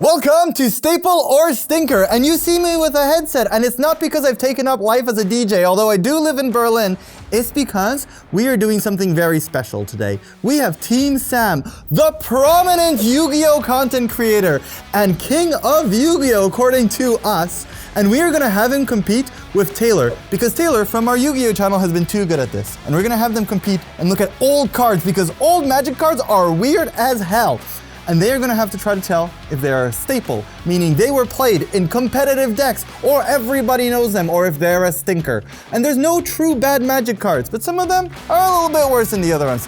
Welcome to Staple or Stinker, and you see me with a headset, and it's not because I've taken up life as a DJ, although I do live in Berlin. It's because we are doing something very special today. We have Team Sam, the prominent Yu-Gi-Oh! Content creator and king of Yu-Gi-Oh! According to us, and we are gonna have him compete with Taylor, because Taylor from our Yu-Gi-Oh! Channel has been too good at this, and we're gonna have them compete and look at old cards, because old Magic cards are weird as hell. And they are going to have to try to tell if they're a staple, meaning they were played in competitive decks, or everybody knows them, or if they're a stinker. And there's no true bad Magic cards, but some of them are a little bit worse than the other ones.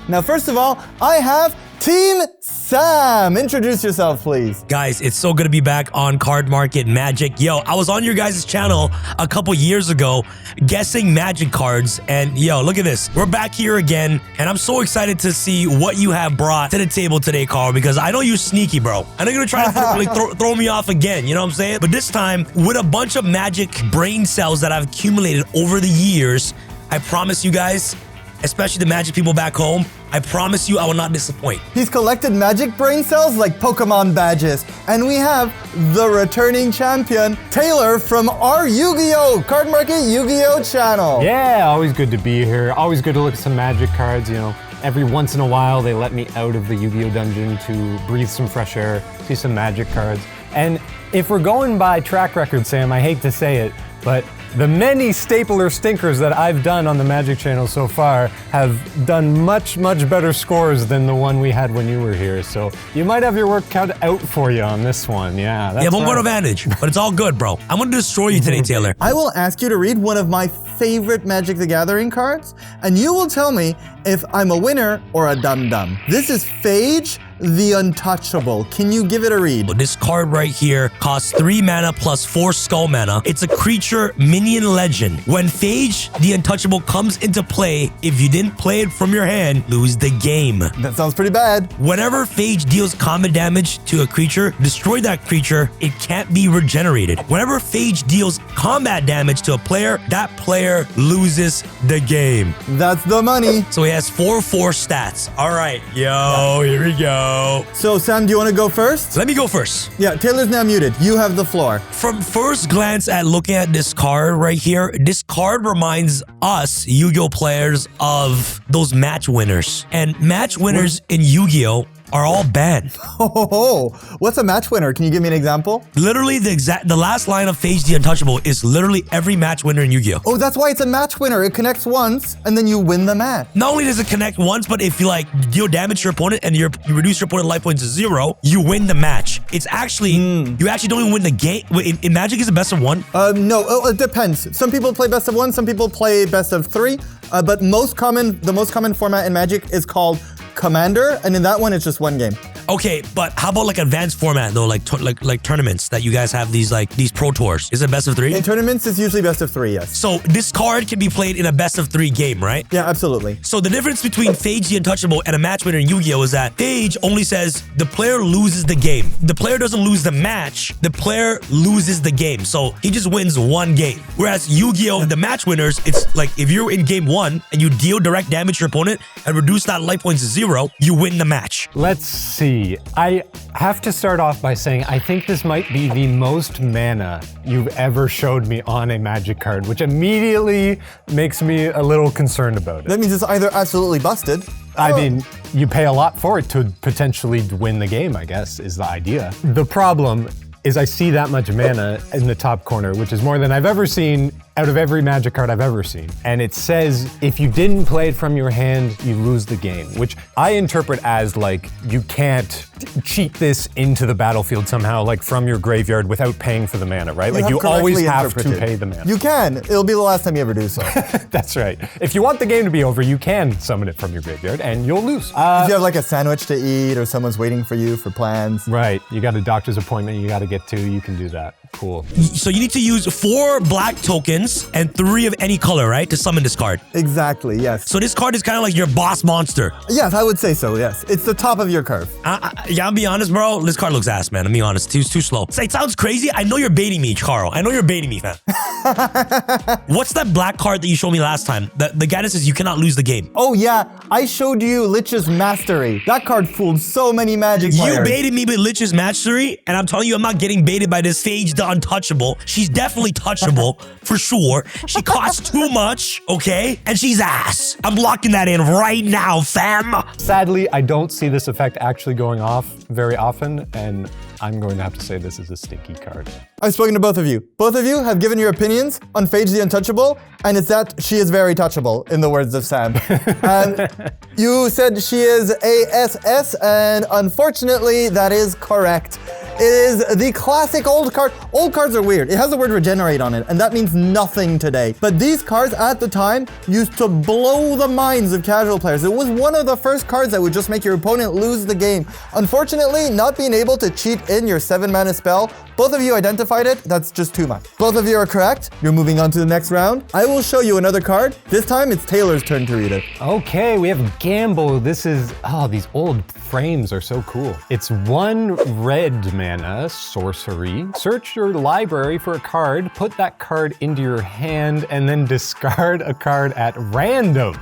Now, first of all, I have Team Sam. Introduce yourself, please. Guys, it's so good to be back on Cardmarket Magic. Yo, I was on your guys' channel a couple years ago guessing Magic cards, and yo, look at this. We're back here again, and I'm so excited to see what you have brought to the table today, Carl, because I know you're sneaky, bro. I know you're gonna try to throw me off again, you know what I'm saying? But this time, with a bunch of Magic brain cells that I've accumulated over the years, I promise you guys, especially the Magic people back home, I promise you I will not disappoint. He's collected Magic brain cells like Pokemon badges. And we have the returning champion, Taylor from our Yu-Gi-Oh! Cardmarket Yu-Gi-Oh! Channel. Yeah, always good to be here. Always good to look at some Magic cards, you know. Every once in a while, they let me out of the Yu-Gi-Oh! Dungeon to breathe some fresh air, see some Magic cards. And if we're going by track record, Sam, I hate to say it, but the many staple or stinkers that I've done on the Magic channel so far have done much, much better scores than the one we had when you were here. So you might have your work cut out for you on this one. Yeah, that's home court advantage, but it's all good, bro. I'm gonna destroy you today, Taylor. I will ask you to read one of my favorite Magic the Gathering cards, and you will tell me if I'm a winner or a dum-dum. This is Phage the Untouchable. Can you give it a read? This card right here costs 3 mana plus 4 skull mana. It's a creature minion legend. When Phage the Untouchable comes into play, if you didn't play it from your hand, lose the game. That sounds pretty bad. Whenever Phage deals combat damage to a creature, destroy that creature. It can't be regenerated. Whenever Phage deals combat damage to a player, that player loses the game. That's the money. So he has 4/4 stats. All right, yo, here we go. So Sam, do you want to go first? Let me go first. Yeah, Taylor's now muted. You have the floor. From first glance at looking at this card right here, this card reminds us Yu-Gi-Oh players of those match winners. And match winners in Yu-Gi-Oh are all banned. Oh, what's a match winner? Can you give me an example? Literally, the last line of Phage the Untouchable is literally every match winner in Yu-Gi-Oh. Oh, that's why it's a match winner. It connects once, and then you win the match. Not only does it connect once, but if you like deal damage to your opponent and you reduce your opponent's life points to 0, you win the match. It's actually, you actually don't even win the game. In Magic, is it best of 1? No, it depends. Some people play best of 1, some people play best of 3, but the most common format in Magic is called Commander, and in that one, it's just 1 game. Okay, but how about like advanced format though, like tournaments that you guys have these pro tours? Is it best of 3? In tournaments, it's usually best of 3, yes. So this card can be played in a best of 3 game, right? Yeah, absolutely. So the difference between Phage the Untouchable and a match winner in Yu-Gi-Oh is that Phage only says the player loses the game. The player doesn't lose the match, the player loses the game. So he just wins 1 game. Whereas Yu-Gi-Oh, the match winners, it's like if you're in game 1 and you deal direct damage to your opponent and reduce that life points to 0, you win the match. Let's see. I have to start off by saying I think this might be the most mana you've ever showed me on a Magic card, which immediately makes me a little concerned about it. That means it's either absolutely busted. I mean, you pay a lot for it to potentially win the game, I guess, is the idea. The problem is I see that much mana in the top corner, which is more than I've ever seen out of every Magic card I've ever seen. And it says, if you didn't play it from your hand, you lose the game, which I interpret as like, you can't cheat this into the battlefield somehow, like from your graveyard without paying for the mana, right? Like you always have to pay the mana. You can. It'll be the last time you ever do so. That's right. If you want the game to be over, you can summon it from your graveyard and you'll lose. If you have like a sandwich to eat or someone's waiting for you for plans. Right. You got a doctor's appointment you got to get to, you can do that. Cool. So you need to use 4 black tokens defense and 3 of any color, right? To summon this card. Exactly, yes. So this card is kind of like your boss monster. Yes, I would say so, yes. It's the top of your curve. Yeah, I'll be honest, bro. This card looks ass, man. I'll be honest. It's too slow. It sounds crazy. I know you're baiting me, Carl. I know you're baiting me, fam. What's that black card that you showed me last time? The guy that says you cannot lose the game. Oh yeah, I showed you Lich's Mastery. That card fooled so many Magic players. You baited me with Lich's Mastery, and I'm telling you, I'm not getting baited by this Phage the Untouchable. She's definitely touchable, for sure. She costs too much, okay? And she's ass. I'm locking that in right now, fam. Sadly, I don't see this effect actually going off very often, and I'm going to have to say this is a stinky card. I've spoken to both of you. Both of you have given your opinions on Phage the Untouchable, and it's that she is very touchable, in the words of Sam. And you said she is ASS, and unfortunately, that is correct. It is the classic old card. Old cards are weird. It has the word regenerate on it, and that means nothing today. But these cards at the time used to blow the minds of casual players. It was one of the first cards that would just make your opponent lose the game. Unfortunately, not being able to cheat in your 7-mana spell, both of you identified it, that's just too much. Both of you are correct. You're moving on to the next round. I will show you another card. This time, it's Taylor's turn to read it. Okay, we have Gamble. This is, these old frames are so cool. It's 1 red mana sorcery. Search your library for a card, put that card into your hand, and then discard a card at random.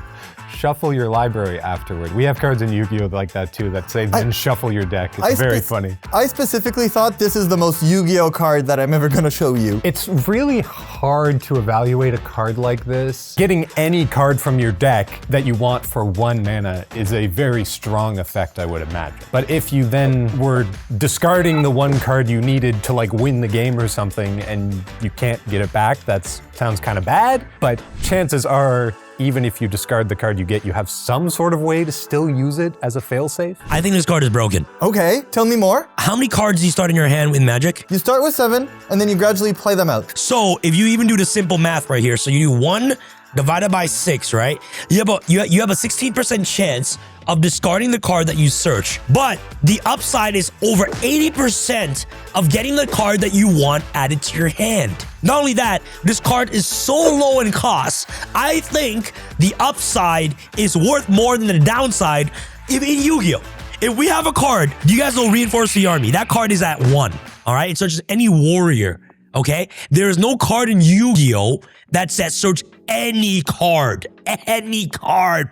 Shuffle your library afterward. We have cards in Yu-Gi-Oh! Like that too that say then shuffle your deck. It's very funny. I specifically thought this is the most Yu-Gi-Oh! Card that I'm ever gonna show you. It's really hard to evaluate a card like this. Getting any card from your deck that you want for 1 mana is a very strong effect, I would imagine. But if you then were discarding the 1 card you needed to like win the game or something and you can't get it back, that sounds kind of bad. But chances are, even if you discard the card you get, you have some sort of way to still use it as a failsafe. I think this card is broken. Okay, tell me more. How many cards do you start in your hand with Magic? You start with 7, and then you gradually play them out. So if you even do the simple math right here, so you do 1 divided by 6, right? You have a 16% chance of discarding the card that you search, but the upside is over 80% of getting the card that you want added to your hand. Not only that, this card is so low in cost, I think the upside is worth more than the downside in Yu-Gi-Oh! If we have a card, do you guys know Reinforce the Army? That card is at 1, all right? It searches any warrior, okay? There is no card in Yu-Gi-Oh! That says search any card,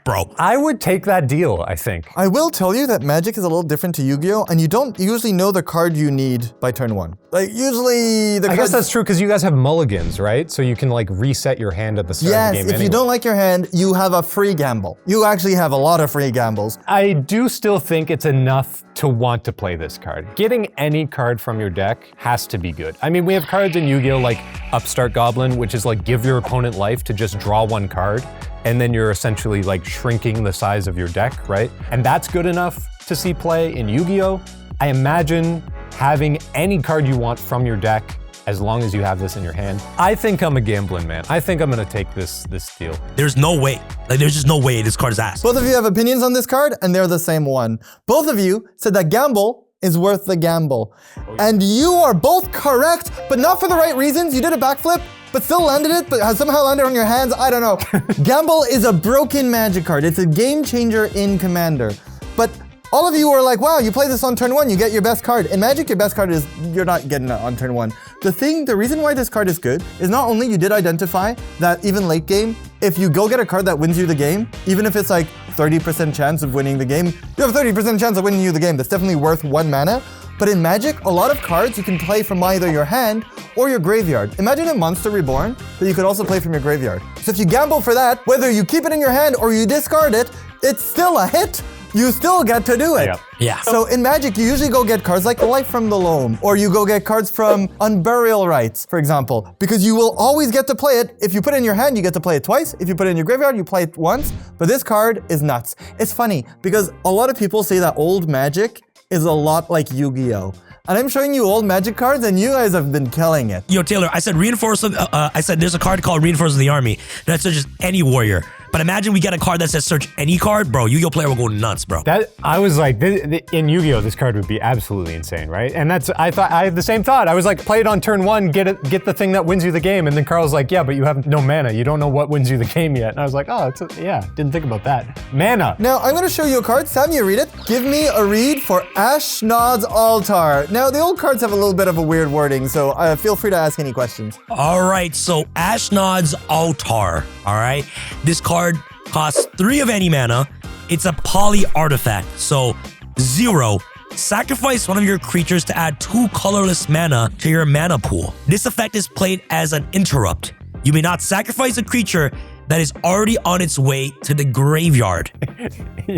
bro. I would take that deal, I think. I will tell you that Magic is a little different to Yu-Gi-Oh! And you don't usually know the card you need by turn 1. Like, usually the I guess that's true because you guys have mulligans, right? So you can like reset your hand at the start of the game Yes, if you don't like your hand, you have a free gamble. You actually have a lot of free gambles. I do still think it's enough to want to play this card. Getting any card from your deck has to be good. I mean, we have cards in Yu-Gi-Oh! Like Upstart Goblin, which is like give your opponent life to just draw 1 card, and then you're essentially like shrinking the size of your deck, right? And that's good enough to see play in Yu-Gi-Oh! I imagine having any card you want from your deck as long as you have this in your hand. I think I'm a gambling man. I think I'm gonna take this deal. There's no way. Like, there's just no way this card is ass. Both of you have opinions on this card, and they're the same one. Both of you said that gamble is worth the gamble. And you are both correct, but not for the right reasons. You did a backflip, but still landed it, but has somehow landed on your hands. I don't know. Gamble is a broken Magic card. It's a game changer in Commander. But all of you were like, wow, you play this on turn 1, you get your best card. In Magic, your best card is, you're not getting it on turn 1. The reason why this card is good is not only you did identify that even late game, if you go get a card that wins you the game, even if it's like 30% chance of winning the game, you have a 30% chance of winning you the game. That's definitely worth 1 mana. But in Magic, a lot of cards you can play from either your hand or your graveyard. Imagine a Monster Reborn that you could also play from your graveyard. So if you gamble for that, whether you keep it in your hand or you discard it, it's still a hit. You still get to do it. Yeah. So in Magic, you usually go get cards like Life from the Loam, or you go get cards from Unburial Rites, for example, because you will always get to play it. If you put it in your hand, you get to play it twice. If you put it in your graveyard, you play it once. But this card is nuts. It's funny because a lot of people say that old Magic is a lot like Yu-Gi-Oh! And I'm showing you old Magic cards, and you guys have been killing it. Yo, Taylor, I said there's a card called Reinforce the Army that searches any warrior. But imagine we get a card that says search any card, bro. Yu-Gi-Oh player will go nuts, bro. That I was like, in Yu-Gi-Oh, this card would be absolutely insane, right? And I had the same thought. I was like, play it on turn 1, get the thing that wins you the game. And then Carl's like, yeah, but you have no mana. You don't know what wins you the game yet. And I was like, oh, yeah, didn't think about that. Mana. Now, I'm going to show you a card. Sam, you read it. Give me a read for Ashnod's Altar. Now, the old cards have a little bit of a weird wording, so feel free to ask any questions. All right, so Ashnod's Altar, all right? This card costs 3 of any mana. It's a poly artifact, so 0. Sacrifice one of your creatures to add 2 colorless mana to your mana pool. This effect is played as an interrupt. You may not sacrifice a creature that is already on its way to the graveyard.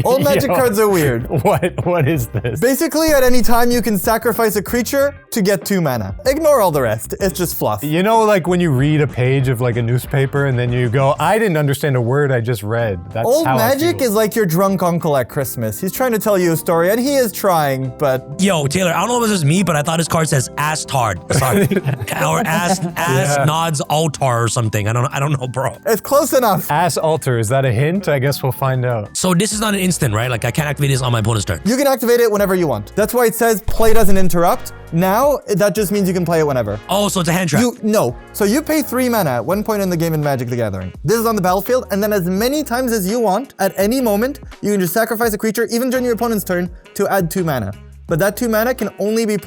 Old Magic cards are weird. What is this? Basically, at any time, you can sacrifice a creature to get 2 mana. Ignore all the rest. It's just fluff. You know, like when you read a page of like a newspaper and then you go, I didn't understand a word I just read. That's Old how Magic I feel. is like your drunk uncle at Christmas. He's trying to tell you a story, and he is trying, but... Yo, Taylor, I don't know if this is me, but I thought this card says ass tard. Sorry. Or ass nods altar or something. I don't know, bro. It's close enough. Ass altar, is that a hint? I guess we'll find out. So this is not an instant, right? Like I can't activate this on my opponent's turn. You can activate it whenever you want. That's why it says play doesn't interrupt. Now, that just means you can play it whenever. Oh, so it's a hand trap. No. So you pay 3 mana at one point in the game in Magic the Gathering. This is on the battlefield, and then as many times as you want, at any moment, you can just sacrifice a creature, even during your opponent's turn, to add 2 mana. But that 2 mana can only be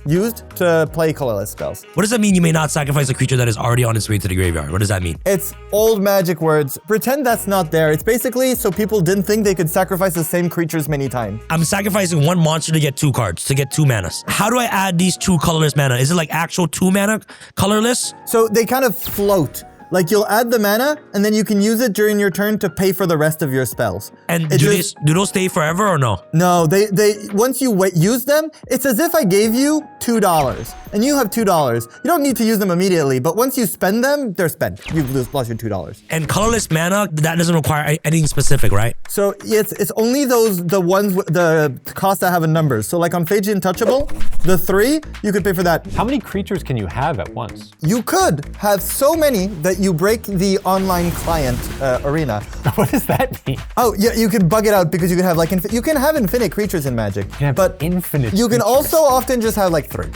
used to play colorless spells. What does that mean? You may not sacrifice a creature that is already on its way to the graveyard. What does that mean? It's old Magic words. Pretend that's not there. It's basically so people didn't think they could sacrifice the same creatures many times. I'm sacrificing 1 monster to get 2 cards, to get 2 manas. How do I add these 2 colorless mana? Is it like actual 2 mana colorless? So they kind of float. Like you'll add the mana, and then you can use it during your turn to pay for the rest of your spells. And do those stay forever or no? No, they once you use them, it's as if I gave you $2, and you have $2. You don't need to use them immediately, but once you spend them, they're spent. You've lost your $2. And colorless mana, that doesn't require anything specific, right? So it's only the ones with the costs that have a number. So like on Phage Untouchable, the 3, you could pay for that. How many creatures can you have at once? You could have so many that you break the online client arena. What does that mean? Oh, yeah, you can bug it out because you can have like you can have infinite creatures in Magic. You can have but infinite you can creatures. also often just have like 3.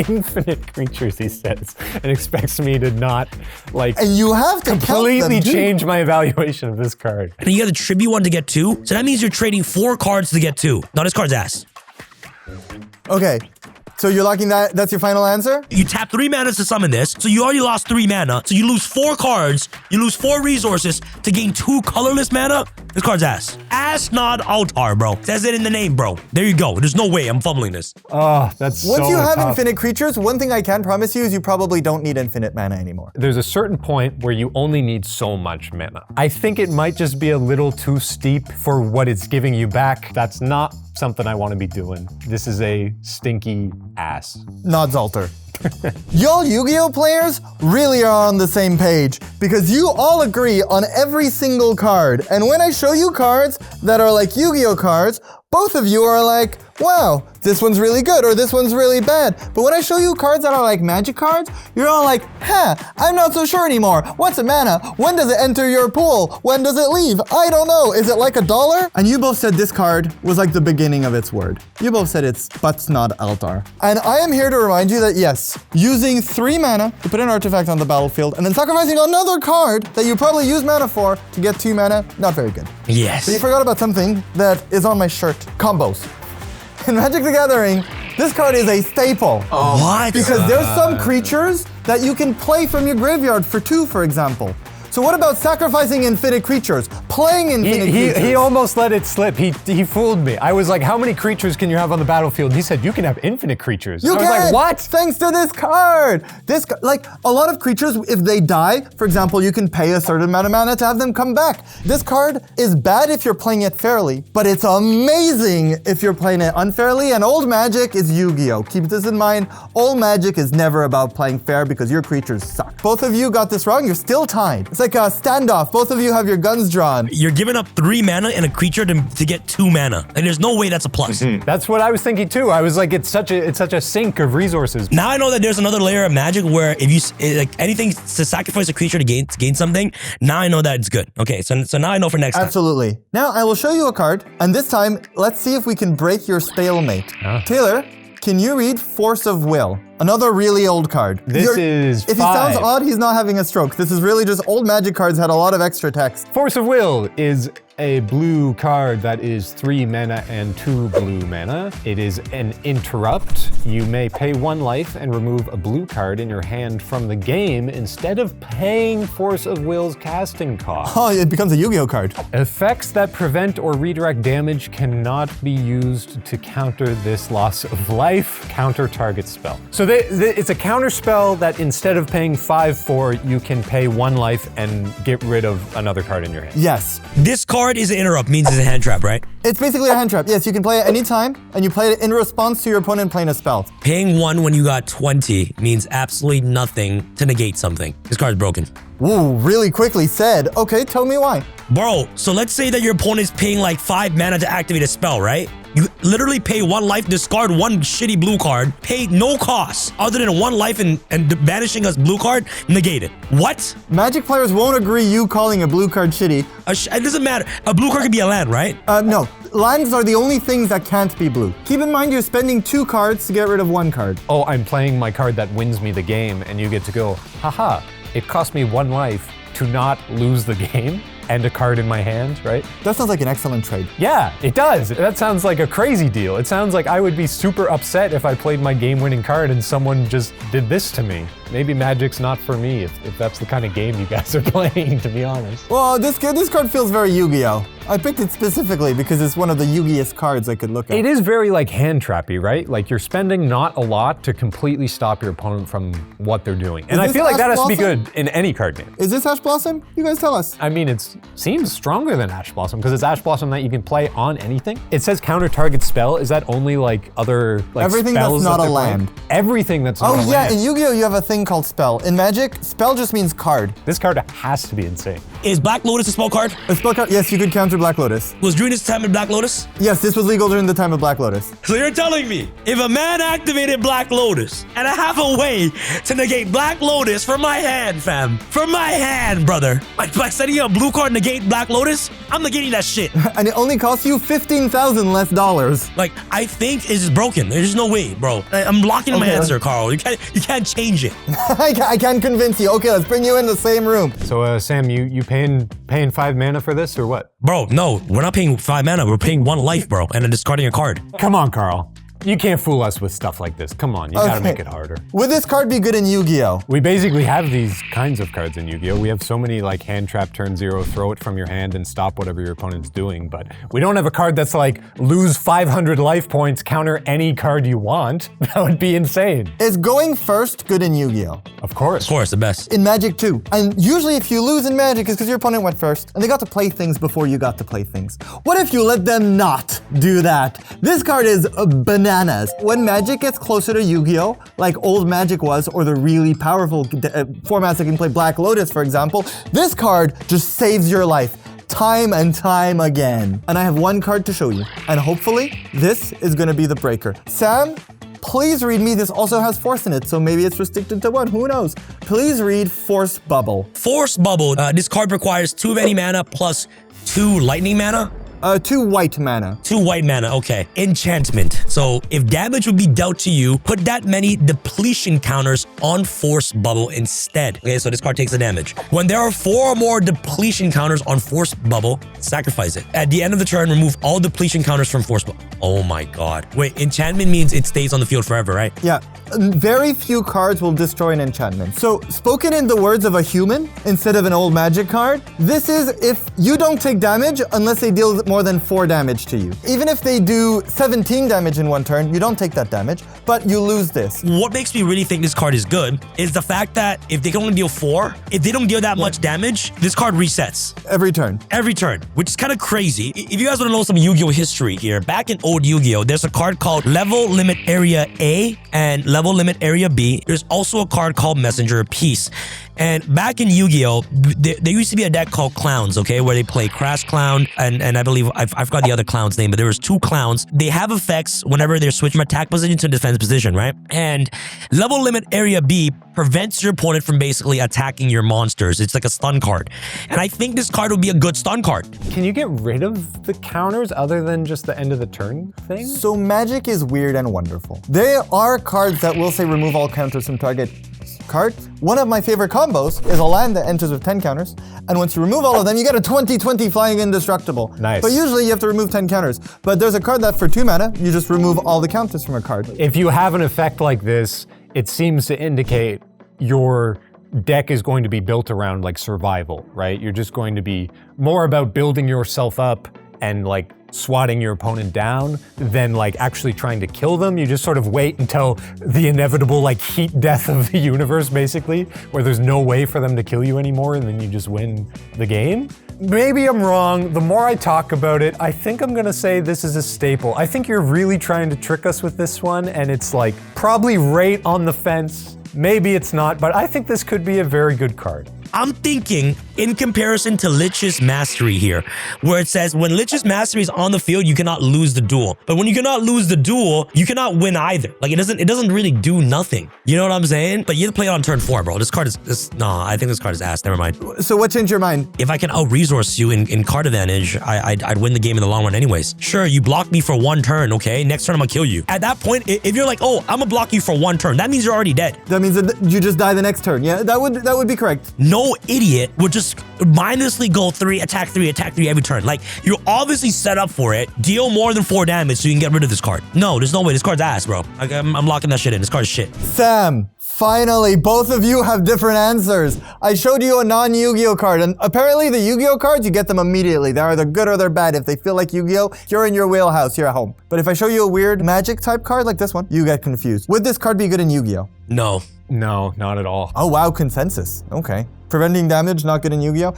Infinite creatures, he says, and expects me to not like And you have to completely count them, too. change my evaluation of this card. And you got to tribute 1 to get 2. So that means you're trading 4 cards to get 2. No, this card's ass. Okay. So you're locking that? That's your final answer? You tap 3 mana to summon this, so you already lost 3 mana. So you lose 4 cards, you lose 4 resources to gain 2 colorless mana. This card's ass. Ashnod Altar, bro. Says it in the name, bro. There you go. There's no way I'm fumbling this. Oh, that's Once so you have tough. infinite creatures, one thing I can promise you is you probably don't need infinite mana anymore. There's a certain point where you only need so much mana. I think it might just be a little too steep for what it's giving you back. That's not something I want to be doing. This is a stinky ass. Nod's Altar. Y'all Yu-Gi-Oh players really are on the same page because you all agree on every single card. And when I show you cards that are like Yu-Gi-Oh cards, both of you are like, wow, this one's really good or this one's really bad. But when I show you cards that are like Magic cards, you're all like, I'm not so sure anymore. What's a mana? When does it enter your pool? When does it leave? I don't know. Is it like $1? And you both said this card was like the beginning of its word. You both said it's Buttsnod Altar. And I am here to remind you that yes, using 3 mana to put an artifact on the battlefield and then sacrificing another card that you probably use mana for to get 2 mana, not very good. Yes. But you forgot about something that is on my shirt. Combos. In Magic the Gathering, this card is a staple. What? Because there's some creatures that you can play from your graveyard for 2, for example. So what about sacrificing infinite creatures? Playing infinite creatures? He almost let it slip. He fooled me. I was like, how many creatures can you have on the battlefield? He said, you can have infinite creatures. You I was can! like, what? Thanks to this card! Like, a lot of creatures, if they die, for example, you can pay a certain amount of mana to have them come back. This card is bad if you're playing it fairly, but it's amazing if you're playing it unfairly, and Old Magic is Yu-Gi-Oh! Keep this in mind. Old Magic is never about playing fair because your creatures suck. Both of you got this wrong, you're still tied. It's like a standoff. Both of you have your guns drawn. on. You're giving up 3 mana and a creature to get 2 mana. And there's no way that's a plus. That's what I was thinking too. I was like, it's such a sink of resources. Now I know that there's another layer of Magic where if you like anything to sacrifice a creature to gain something, now I know that it's good. Okay, so now I know for next time. Absolutely. Now I will show you a card, and this time, let's see if we can break your stalemate. Taylor, can you read Force of Will? Another really old card. This is If he 5. sounds odd, he's not having a stroke. This is really just old Magic cards had a lot of extra text. Force of Will is a blue card that is 3 mana and 2 blue mana. It is an interrupt. You may pay 1 life and remove a blue card in your hand from the game instead of paying Force of Will's casting cost. Oh, it becomes a Yu-Gi-Oh card. Effects that prevent or redirect damage cannot be used to counter this loss of life. Counter target spell. So it's a counter spell that instead of paying 5 for, you can pay 1 life and get rid of another card in your hand. Yes. This card is an interrupt, means it's a hand trap, right? It's basically a hand trap. Yes, you can play it anytime, and you play it in response to your opponent playing a spell. Paying 1 when you got 20 means absolutely nothing to negate something. This card's broken. Ooh, really quickly said. Okay, tell me why. Bro, so let's say that your opponent's paying like 5 mana to activate a spell, right? You literally pay 1 life, discard 1 shitty blue card, pay no cost other than 1 life and banishing a blue card, negate it. What? Magic players won't agree you calling a blue card shitty. It doesn't matter. A blue card could be a land, right? No. Lands are the only things that can't be blue. Keep in mind you're spending 2 cards to get rid of 1 card. Oh, I'm playing my card that wins me the game, and you get to go, haha, it cost me 1 life to not lose the game and a card in my hand, right? That sounds like an excellent trade. Yeah, it does. That sounds like a crazy deal. It sounds like I would be super upset if I played my game-winning card and someone just did this to me. Maybe Magic's not for me if that's the kind of game you guys are playing, to be honest. Well, this card feels very Yu-Gi-Oh! I picked it specifically because it's one of the Yu-Gi-est cards I could look at. It is very like hand trappy, right? Like you're spending not a lot to completely stop your opponent from what they're doing. And I feel like that has to be good in any card game. Is this Ash Blossom? You guys tell us. I mean, it seems stronger than Ash Blossom because it's Ash Blossom that you can play on anything. It says counter target spell. Is that only like other like everything spells that's not that a land? Playing? Everything that's not a land. Oh yeah, in Yu-Gi-Oh! You have a thing called spell. In Magic, spell just means card. This card has to be insane. Is Black Lotus a spell card? A spell card? Yes, you could counter Black Lotus. Was during this time of Black Lotus? Yes, this was legal during the time of Black Lotus. So you're telling me, if a man activated Black Lotus, and I have a way to negate Black Lotus from my hand, fam. From my hand, brother. By sending you a blue card negate Black Lotus, I'm negating that shit. And it only costs you $15,000 less dollars. Like, I think it's just broken. There's no way, bro. I'm locking in my answer, Carl. You can't change it. I can't convince you. Okay, let's bring you in the same room. So Sam, you paying 5 mana for this or what? Bro, no, we're not paying 5 mana. We're paying 1 life, bro, and then discarding a card. Come on, Carl. You can't fool us with stuff like this. Come on, you gotta make it harder. Would this card be good in Yu-Gi-Oh? We basically have these kinds of cards in Yu-Gi-Oh! We have so many like hand trap turn 0, throw it from your hand and stop whatever your opponent's doing, but we don't have a card that's like lose 500 life points, counter any card you want. That would be insane. Is going first good in Yu-Gi-Oh? Of course. Of course, the best. In Magic too. And usually if you lose in Magic, it's because your opponent went first and they got to play things before you got to play things. What if you let them not do that? This card is bananas. When Magic gets closer to Yu-Gi-Oh, like old Magic was, or the really powerful formats that can play Black Lotus, for example, this card just saves your life time and time again. And I have 1 card to show you. And hopefully, this is gonna be the breaker. Sam, please read me. This also has Force in it, so maybe it's restricted to 1, who knows? Please read Force Bubble. Force Bubble. This card requires 2 of any mana plus 2 lightning mana. 2 white mana. 2 white mana, okay. Enchantment. So if damage would be dealt to you, put that many depletion counters on Force Bubble instead. Okay, so this card takes the damage. When there are 4 or more depletion counters on Force Bubble, sacrifice it. At the end of the turn, remove all depletion counters from Force Bubble. Oh my god. Wait, enchantment means it stays on the field forever, right? Yeah. Very few cards will destroy an enchantment. So, spoken in the words of a human, instead of an old Magic card, this is if you don't take damage unless they deal more than 4 damage to you. Even if they do 17 damage in one turn, you don't take that damage, but you lose this. What makes me really think this card is good is the fact that if they can only deal 4, if they don't deal that much damage, this card resets. Every turn. Every turn, which is kind of crazy. If you guys want to know some Yu-Gi-Oh history here, back in old Yu-Gi-Oh, there's a card called Level Limit Area A and Level Limit Area B. There's also a card called Messenger of Peace. And back in Yu-Gi-Oh, there used to be a deck called Clowns, okay, where they play Crash Clown, and I believe, I forgot the other clown's name, but there was 2 clowns. They have effects whenever they're switching from attack position to defense position, right? And Level Limit Area B prevents your opponent from basically attacking your monsters. It's like a stun card. And I think this card would be a good stun card. Can you get rid of the counters other than just the end of the turn thing? So Magic is weird and wonderful. There are cards that will say remove all counters from target card. One of my favorite combos is a land that enters with 10 counters, and once you remove all of them, you get a 20/20 flying indestructible. Nice. But usually you have to remove 10 counters. But there's a card that for 2 mana, you just remove all the counters from a card. If you have an effect like this, it seems to indicate your deck is going to be built around like survival, right? You're just going to be more about building yourself up and like swatting your opponent down than like actually trying to kill them. You just sort of wait until the inevitable like heat death of the universe, basically, where there's no way for them to kill you anymore, and then you just win the game. Maybe I'm wrong. The more I talk about it, I think I'm gonna say this is a staple. I think you're really trying to trick us with this one, and it's like probably right on the fence. Maybe it's not, but I think this could be a very good card. I'm thinking in comparison to Lich's Mastery here, where it says when Lich's Mastery is on the field, you cannot lose the duel. But when you cannot lose the duel, you cannot win either. Like it doesn't really do nothing. You know what I'm saying? But you have to play it on turn 4, bro. This card is no, I think this card is ass. Never mind. So what changed your mind? If I can out-resource you in card advantage, I'd win the game in the long run anyways. Sure, you block me for 1 turn, okay? Next turn, I'm gonna kill you. At that point, if you're like, oh, I'm gonna block you for 1 turn, that means you're already dead. That means that you just die the next turn. Yeah, that would be correct. No idiot would just mindlessly go 3, attack 3 every turn. Like, you're obviously set up for it. Deal more than 4 damage so you can get rid of this card. No, there's no way. This card's ass, bro. Like, I'm locking that shit in. This card's shit. Sam, finally, both of you have different answers. I showed you a non-Yu-Gi-Oh card, and apparently the Yu-Gi-Oh cards, you get them immediately. They're either good or they're bad. If they feel like Yu-Gi-Oh, you're in your wheelhouse, you're at home. But if I show you a weird Magic type card like this one, you get confused. Would this card be good in Yu-Gi-Oh? No. No, not at all. Oh wow, consensus. Okay. Preventing damage, not good in Yu-Gi-Oh.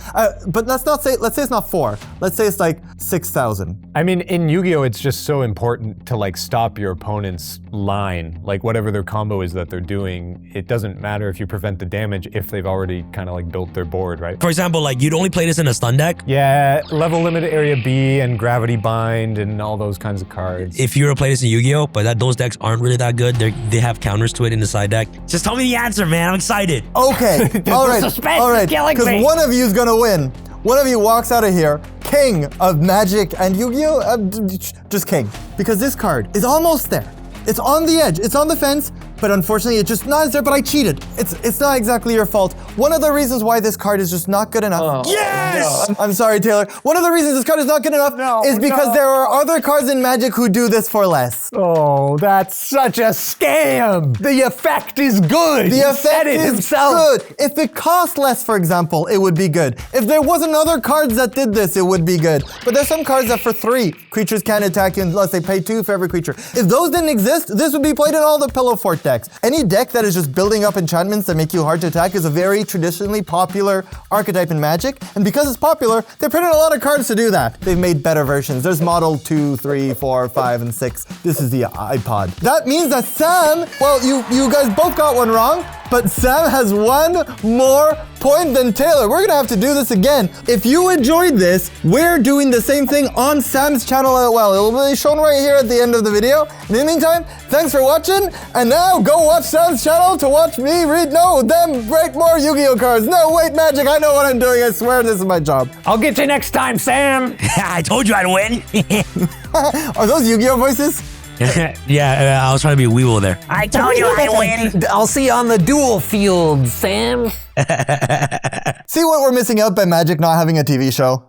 But let's say it's not 4. Let's say it's like 6,000. I mean, in Yu-Gi-Oh, it's just so important to like stop your opponent's line, like whatever their combo is that they're doing. It doesn't matter if you prevent the damage if they've already kind of like built their board, right? For example, like you'd only play this in a stun deck. Yeah, Level Limit Area B and Gravity Bind and all those kinds of cards. If you were to play this in Yu-Gi-Oh, but those decks aren't really that good. They have counters to it in the side deck. Just tell me the answer, man. I'm excited. Okay. All right. Because one of you's gonna win. One of you walks out of here, king of Magic and Yu-Gi-Oh, just king. Because this card is almost there. It's on the edge, it's on the fence, but unfortunately it's just not there, but I cheated. It's not exactly your fault. One of the reasons why this card is just not good enough. Yes! No. I'm sorry, Taylor. One of the reasons this card is not good enough is because there are other cards in Magic who do this for less. Oh, that's such a scam! The effect is good! The effect is good. If it cost less, for example, it would be good. If there wasn't other cards that did this, it would be good. But there's some cards that for 3, creatures can't attack you unless they pay 2 for every creature. If those didn't exist, this would be played in all the Pillow Fort decks. Any deck that is just building up enchantments that make you hard to attack is a very traditionally popular archetype in Magic, and because it's popular, they printed a lot of cards to do that. They've made better versions. There's model 2, 3, 4, 5, and 6. This is the iPod. That means that Sam, well, you guys both got one wrong, but Sam has 1 more point than Taylor. We're gonna have to do this again. If you enjoyed this, we're doing the same thing on Sam's channel as well. It'll be shown right here at the end of the video. In the meantime, thanks for watching, and now go watch Sam's channel to watch me break more Yu-Gi-Oh cards. No, wait, Magic, I know what I'm doing. I swear this is my job. I'll get you next time, Sam! I told you I'd win. Are those Yu-Gi-Oh voices? Yeah, I was trying to be a Weevil there. I told you I'd win. I'll see you on the duel field, Sam. See what we're missing out by Magic not having a TV show?